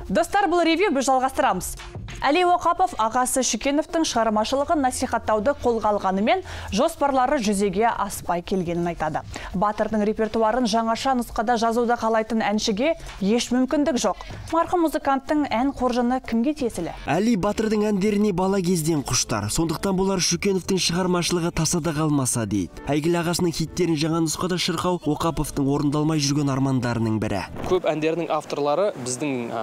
Достар, бұл ревью біз жалғастырамыз. Әли Оқапов ағасы Шүкеновтың шығармашылығын насихаттауды қолға алғанымен жоспарлары жүзеге аспай келгенін айтады. Батырдың репертуарын жаңаша нұсқада жазуда қалайтын әншіге еш мүмкіндік жоқ. Марқұм музыканттың ән қоржыны кімге тиесілі? Әли Батырдың әндеріне бала кезден құштар. Сондықтан болар Шүкеновтың шығармашылығы тасада қалмаса дейді. Әйгілі ағасының хиттерін жаңа нұсқада шырқау Оқаповтың орындалмай жүрген армандарының бірі. Көп әндердің авторлары біздің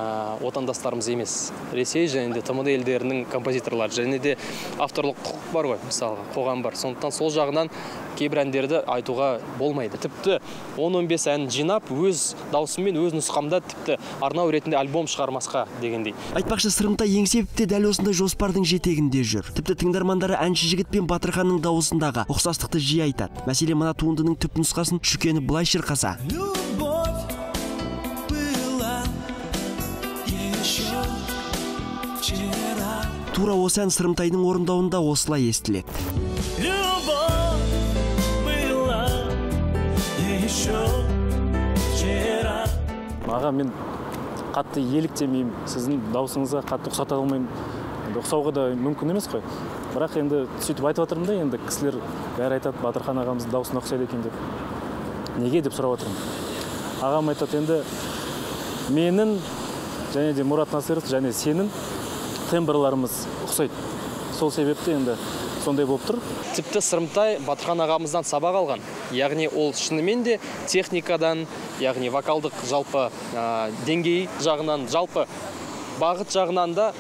отандастарымыз емес. Ресей және де ТМД елдерінің композиторлары, және де авторлық құқық бар ғой, мысалы, қоғам бар. Сондықтан сол жағынан кейбір әндерді айтуға болмайды. Тіпті 10-15 ән жинап, өз даусымен, өз нұсқамда тіпті арнау ретінде альбом шығармасқа дегендей. Айтпақшы, Сырымтай еңсепті дәл осындай жоспардың жетегінде жүр. Тіпті тыңдармандары әнші жігіт пен Батырханның дауысындағы ұқсастықты жиі айтады. Мәселен, мына туындының түп нұсқасын Шүкенов былай шырқаса. Тура осы ән Сырымтайдың орындауында осылай естіледі. Аға, мен қатты еліктемеймін, сіздің даусыңызға қатты ұқсата алмаймын. Ұқсауға да мүмкін емес қой. Бірақ енді сөйтіп айтып жатырмын да, енді кісілер бәрі айтады, Батырхан ағамыздың даусына ұқсайды екен деп. Неге деп сұрап жатырмын. Ағам айтады, енді менің және де Мұрат Насыров және сенің тембрларымыз ұқсайды. Сол себепті енді сондай болып тұр. Тіпті Сырымтай Батырхан ағамыздан сабақ алған. Яғни ол шынымен де техникадан, яғни вокалдық жалпы деңгей жағынан, жалпы бағыт жағынан да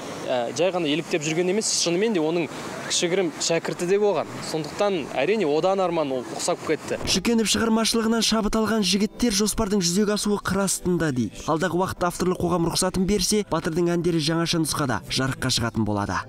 жай ғана еліктеп жүрген емес, шынымен де оның кішігірім шәкірті де болған. Сондықтан әрине одан арман ол ұқсап кетті. Шүкенов шығармашылығынан шабыт алған жігіттер жоспардың жүзеге асуы қыр астында дейді. Алдағы уақытта авторлық қоғам рұқсатын берсе, Батырдың әндері жаңаша нұсқада жарыққа шығатын болады.